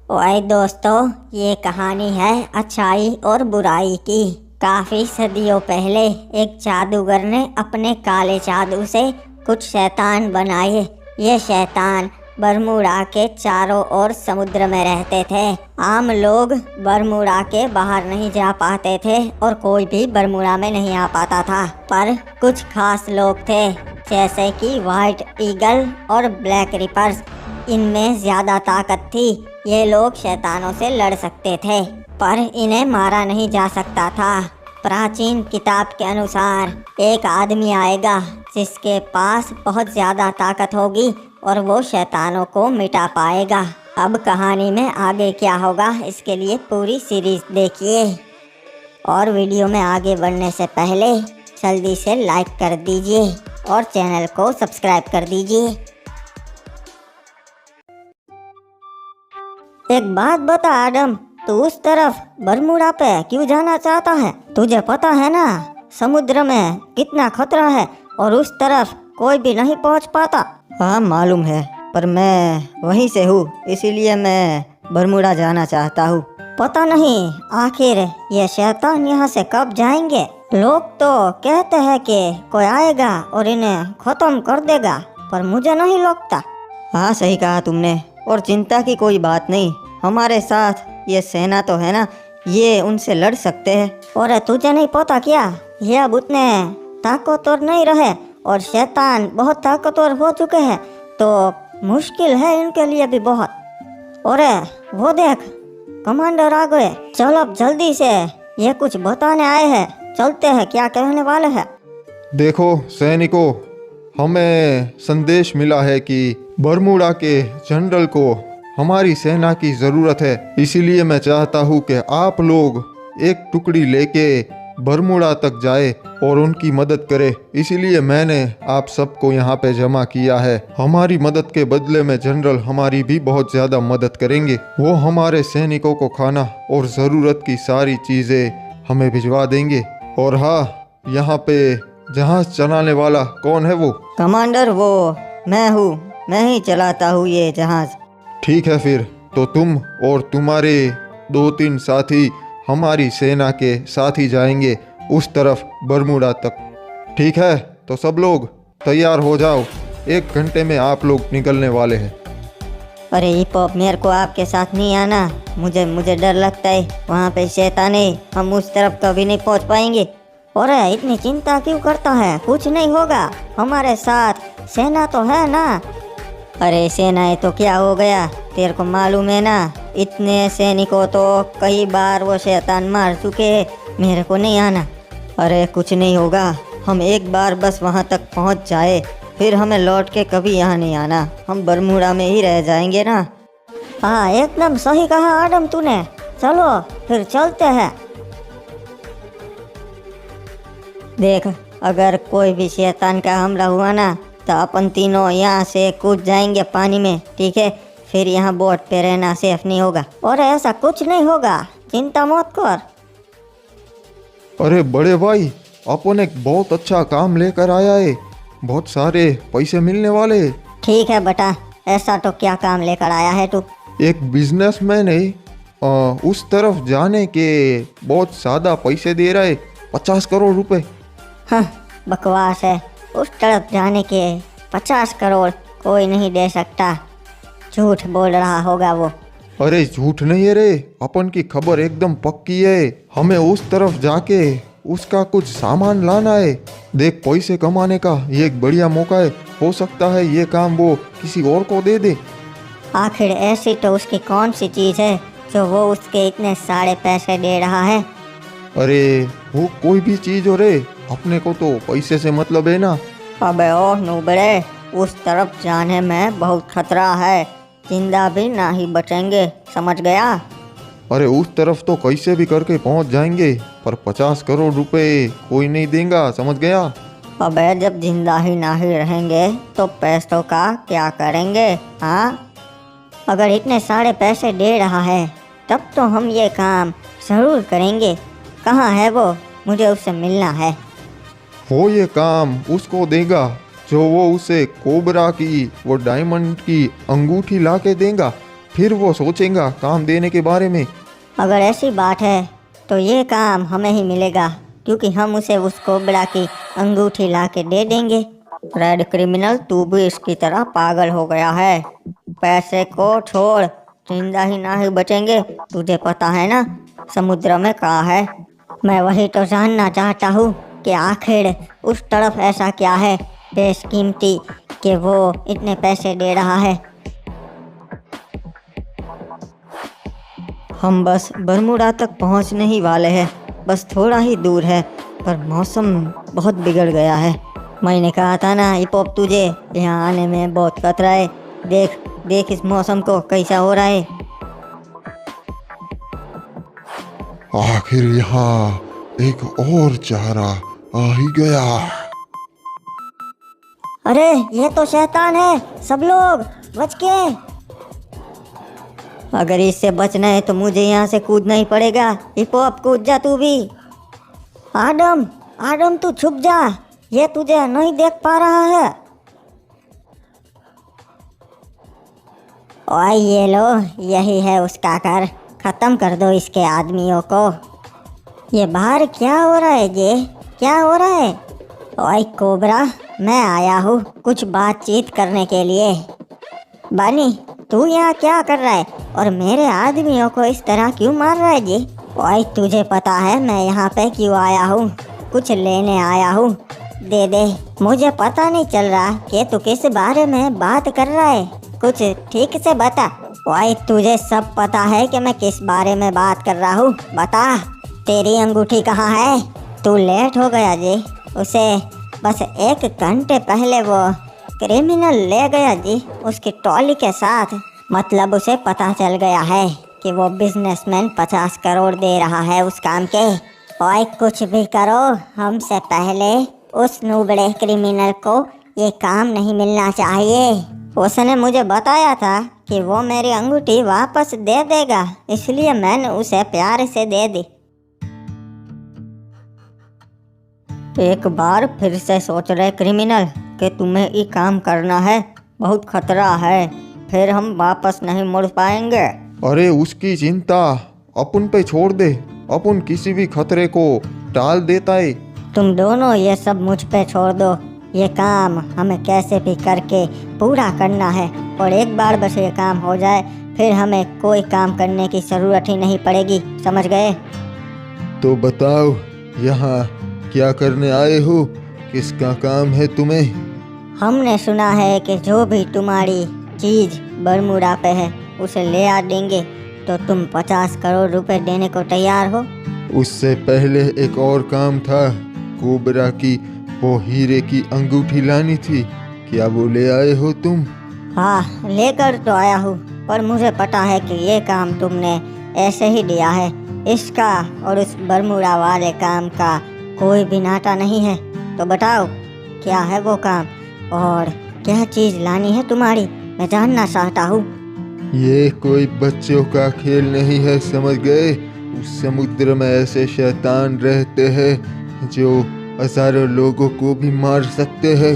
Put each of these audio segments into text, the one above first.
ओए दोस्तों, ये कहानी है अच्छाई और बुराई की। काफी सदियों पहले एक जादूगर ने अपने काले जादू से कुछ शैतान बनाए। ये शैतान बरमूडा के चारों ओर समुद्र में रहते थे। आम लोग बरमूडा के बाहर नहीं जा पाते थे और कोई भी बरमूडा में नहीं आ पाता था। पर कुछ खास लोग थे, जैसे कि व्हाइट ईगल और ब्लैक रिपर्स। इनमें ज्यादा ताकत थी। ये लोग शैतानों से लड़ सकते थे, पर इन्हें मारा नहीं जा सकता था। प्राचीन किताब के अनुसार एक आदमी आएगा जिसके पास बहुत ज़्यादा ताकत होगी और वो शैतानों को मिटा पाएगा। अब कहानी में आगे क्या होगा, इसके लिए पूरी सीरीज देखिए। और वीडियो में आगे बढ़ने से पहले जल्दी से लाइक कर दीजिए और चैनल को सब्सक्राइब कर दीजिए। एक बात बता आदम, तू उस तरफ बरमूडा पे क्यों जाना चाहता है? तुझे पता है ना समुद्र में कितना खतरा है और उस तरफ कोई भी नहीं पहुंच पाता। हाँ मालूम है, पर मैं वहीं से हूँ, इसीलिए मैं बरमूडा जाना चाहता हूँ। पता नहीं आखिर ये शैतान यहाँ से कब जाएंगे। लोग तो कहते हैं कि कोई आएगा और इन्हें खत्म कर देगा, पर मुझे नहीं लगता। हाँ सही कहा तुमने, और चिंता की कोई बात नहीं, हमारे साथ ये सेना तो है ना, ये उनसे लड़ सकते हैं। और तुझे नहीं पता क्या, ये अब उतने ताकतवर नहीं रहे और शैतान बहुत ताकतवर हो चुके हैं, तो मुश्किल है इनके लिए भी बहुत। और वो देख, कमांडर आ गए। चल अब जल्दी से, ये कुछ बताने आए हैं, चलते हैं, क्या कहने वाले हैं। देखो सैनिकों, हमें संदेश मिला है कि बरमूडा के जनरल को हमारी सेना की ज़रूरत है। इसीलिए मैं चाहता हूँ कि आप लोग एक टुकड़ी लेके बरमूडा तक जाए और उनकी मदद करे। इसीलिए मैंने आप सबको यहाँ पे जमा किया है। हमारी मदद के बदले में जनरल हमारी भी बहुत ज़्यादा मदद करेंगे। वो हमारे सैनिकों को खाना और ज़रूरत की सारी चीज़ें हमें भिजवा देंगे। और हाँ, यहाँ पे जहाज चलाने वाला कौन है? वो कमांडर, वो मैं हूँ, मैं ही चलाता हूँ ये जहाज। ठीक है, फिर तो तुम और तुम्हारे 2-3 साथी हमारी सेना के साथ ही जाएंगे उस तरफ बरमूडा तक। ठीक है, तो सब लोग तैयार हो जाओ, 1 घंटे में आप लोग निकलने वाले हैं। अरे हिप हॉप, मेरे को आपके साथ नहीं आना, मुझे डर लगता है, वहाँ पे शैतान है, हम उस तरफ कभी नहीं पहुँच पाएंगे। और इतनी चिंता क्यों करता है, कुछ नहीं होगा, हमारे साथ सेना तो है ना। अरे सेना है तो क्या हो गया, तेरे को मालूम है ना, इतने सैनिकों तो कई बार वो शैतान मार चुके हैं, मेरे को नहीं आना। अरे कुछ नहीं होगा, हम एक बार बस वहाँ तक पहुँच जाए, फिर हमें लौट के कभी यहाँ नहीं आना, हम बरमूडा में ही रह जाएंगे ना। हाँ एकदम सही कहा आदम तूने, चलो फिर चलते हैं। देख, अगर कोई भी शैतान का हमला हुआ ना, तो अपन तीनों यहाँ से कूद जाएंगे पानी में, ठीक है? फिर यहाँ बोट पे रहना सेफ नहीं होगा। और ऐसा कुछ नहीं होगा, चिंता मत कर। अरे बड़े भाई, अपन एक बहुत अच्छा काम लेकर आया है, बहुत सारे पैसे मिलने वाले। ठीक है बेटा, ऐसा तो क्या काम लेकर आया है तू? एक बिजनेसमैन है, उस तरफ जाने के बहुत ज़्यादा पैसे दे रहा है, 50 करोड़ रुपए। हाँ बकवास है, उस तरफ जाने के 50 करोड़ कोई नहीं दे सकता, झूठ बोल रहा होगा वो। अरे झूठ नहीं है रे, अपन की खबर एकदम पक्की है। हमें उस तरफ जाके उसका कुछ सामान लाना है। देख, पैसे कमाने का ये एक बढ़िया मौका है, हो सकता है ये काम वो किसी और को दे दे। आखिर ऐसी तो उसकी कौन सी चीज़ है जो वो उसके इतने सारे पैसे दे रहा है? अरे वो कोई भी चीज़ हो रे, अपने को तो पैसे से मतलब है ना। अबे ओ नूबड़े, उस तरफ जाने में बहुत खतरा है, जिंदा भी ना ही बचेंगे, समझ गया? अरे उस तरफ तो कैसे भी करके पहुंच जाएंगे, पर 50 करोड़ रुपए कोई नहीं देगा, समझ गया? अबे जब जिंदा ही ना ही रहेंगे तो पैसों का क्या करेंगे? हाँ, अगर इतने सारे पैसे दे रहा है तब तो हम ये काम ज़रूर करेंगे। कहाँ है वो, मुझे उससे मिलना है। वो ये काम उसको देगा जो वो उसे कोबरा की वो डायमंड की अंगूठी ला के देगा, फिर वो सोचेगा काम देने के बारे में। अगर ऐसी बात है तो ये काम हमें ही मिलेगा, क्योंकि हम उसे उस कोबरा की अंगूठी ला के दे देंगे। रेड क्रिमिनल, तू भी इसकी तरह पागल हो गया है। पैसे को छोड़, जिंदा ही ना ही बचेंगे। तुझे पता है ना समुद्र में कहाँ है? मैं वही तो जानना चाहता हूँ कि आखिर उस तरफ ऐसा क्या है बेशकीमती कि वो इतने पैसे दे रहा है। हम बस बरमूडा तक पहुंचने ही वाले हैं, बस थोड़ा ही दूर है, पर मौसम बहुत बिगड़ गया है। मैंने कहा था ना हिपोप, तुझे यहाँ आने में बहुत खतरा है। देख देख इस मौसम को कैसा हो रहा है। आखिर यहाँ एक और चेहरा आ ही गया। अरे ये तो शैतान है, सब लोग बच के। अगर इससे बचना है तो मुझे यहाँ से कूदना ही पड़ेगा। हिपोप, कूद जा तू भी। आदम आदम तू छुप जा, ये तुझे नहीं देख पा रहा है। ओए ये लो, यही है उसका घर। खत्म कर दो इसके आदमियों को। ये बाहर क्या हो रहा है जी, क्या हो रहा है? ओए कोबरा, मैं आया हूँ कुछ बातचीत करने के लिए। बानी, तू यहाँ क्या कर रहा है और मेरे आदमियों को इस तरह क्यों मार रहा है जी? ओए तुझे पता है मैं यहाँ पे क्यों आया हूँ? कुछ लेने आया हूँ। दे दे, मुझे पता नहीं चल रहा कि तू किस बारे में बात कर रहा है, कुछ ठीक से बता। ओए तुझे सब पता है कि मैं किस बारे में बात कर रहा हूँ, बता। तेरी अंगूठी कहाँ है? तू लेट हो गया जी, उसे बस 1 घंटे पहले वो क्रिमिनल ले गया जी उसकी ट्रॉली के साथ। मतलब उसे पता चल गया है कि वो बिजनेसमैन 50 करोड़ दे रहा है उस काम के। ओए कुछ भी करो, हमसे पहले उस नूबड़े क्रिमिनल को ये काम नहीं मिलना चाहिए। उसने मुझे बताया था कि वो मेरी अंगूठी वापस दे देगा, इसलिए मैंने उसे प्यार से दे दी। एक बार फिर से सोच रहे क्रिमिनल कि तुम्हें ये काम करना है, बहुत खतरा है, फिर हम वापस नहीं मुड़ पाएंगे। अरे उसकी चिंता अपन पे छोड़ दे, अपन किसी भी खतरे को टाल देता है। तुम दोनों ये सब मुझ पे छोड़ दो, ये काम हमें कैसे भी करके पूरा करना है, और एक बार बस ये काम हो जाए फिर हमें कोई काम करने की ज़रूरत ही नहीं पड़ेगी, समझ गए? तो बताओ यहाँ क्या करने आए हो, किसका काम है तुम्हें? हमने सुना है कि जो भी तुम्हारी चीज़ बरमूडा पे है उसे ले आ देंगे, तो तुम 50 करोड़ रुपए देने को तैयार हो? उससे पहले एक और काम था, कोबरा की वो हीरे की अंगूठी लानी थी, क्या वो ले आए हो तुम? हाँ लेकर तो आया हूँ, पर मुझे पता है कि ये काम तुमने ऐसे ही दिया है। इसका और उस बरमूडा वाले काम का कोई भी नाता नहीं है। तो बताओ क्या है वो काम और क्या चीज़ लानी है तुम्हारी, मैं जानना चाहता हूँ। ये कोई बच्चों का खेल नहीं है, समझ गए? उस समुद्र में ऐसे शैतान रहते हैं जो हजारों लोगों को भी मार सकते हैं।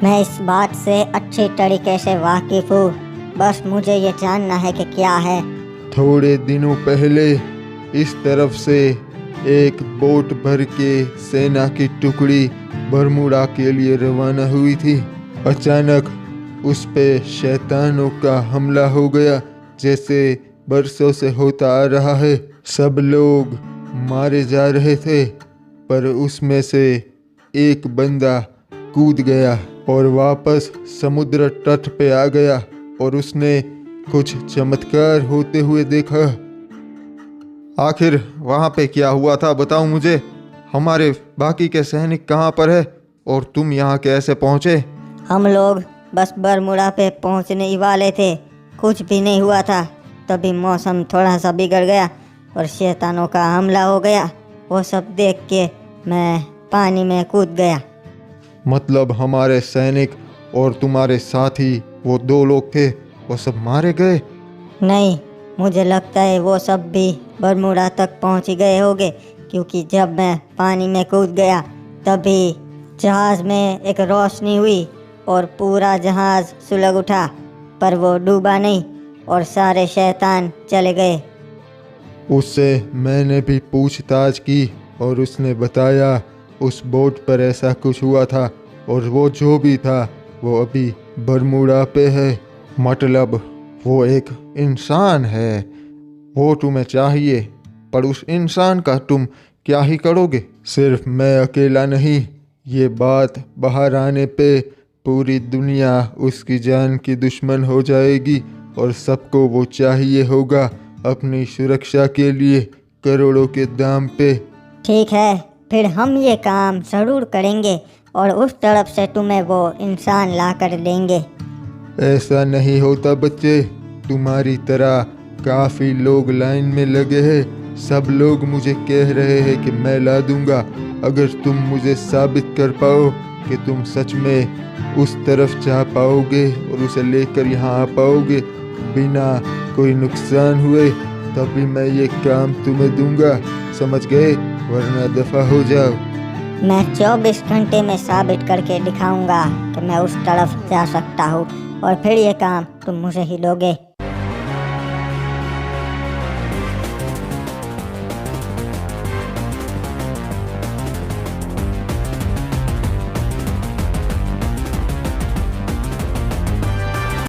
मैं इस बात से अच्छे तरीके से वाकिफ हूँ, बस मुझे ये जानना है कि क्या है। थोड़े दिनों पहले इस तरफ से एक बोट भर के सेना की टुकड़ी बरमूडा के लिए रवाना हुई थी। अचानक उस पे शैतानों का हमला हो गया, जैसे बरसों से होता आ रहा है। सब लोग मारे जा रहे थे, पर उसमें से एक बंदा कूद गया और वापस समुद्र तट पे आ गया, और उसने कुछ चमत्कार होते हुए देखा। आखिर वहाँ पे क्या हुआ था, बताओ मुझे। हमारे बाकी के सैनिक कहाँ पर है और तुम यहाँ कैसे पहुँचे? हम लोग बस बरमूडा पे पहुंचने ही वाले थे, कुछ भी नहीं हुआ था, तभी मौसम थोड़ा सा बिगड़ गया और शैतानों का हमला हो गया। वो सब देख के मैं पानी में कूद गया। मतलब हमारे सैनिक और तुम्हारे साथी वो 2 लोग थे, वो सब मारे गए? नहीं, मुझे लगता है वो सब भी बरमूडा तक पहुंच ही गए होंगे, क्योंकि जब मैं पानी में कूद गया तभी जहाज़ में एक रोशनी हुई और पूरा जहाज़ सुलग उठा, पर वो डूबा नहीं। और सारे शैतान चले गए। उससे मैंने भी पूछताछ की और उसने बताया उस बोट पर ऐसा कुछ हुआ था और वो जो भी था वो अभी बरमूडा पे है। मतलब वो एक इंसान है। वो तुम्हें चाहिए, पर उस इंसान का तुम क्या ही करोगे? सिर्फ मैं अकेला नहीं, ये बात बाहर आने पे पूरी दुनिया उसकी जान की दुश्मन हो जाएगी और सबको वो चाहिए होगा अपनी सुरक्षा के लिए करोड़ों के दाम पे। ठीक है, फिर हम ये काम ज़रूर करेंगे और उस तरफ से तुम्हें वो इंसान ला कर देंगे। ऐसा नहीं होता बच्चे, तुम्हारी तरह काफ़ी लोग लाइन में लगे हैं। सब लोग मुझे कह रहे हैं कि मैं ला दूंगा। अगर तुम मुझे साबित कर पाओ कि तुम सच में उस तरफ जा पाओगे और उसे लेकर यहाँ आ पाओगे बिना कोई नुकसान हुए, तभी मैं ये काम तुम्हें दूंगा। समझ गए? वरना दफा हो जाओ। मैं 24 घंटे में साबित करके दिखाऊंगा कि मैं उस तरफ जा सकता हूँ और फिर ये काम तुम मुझे ही दोगे।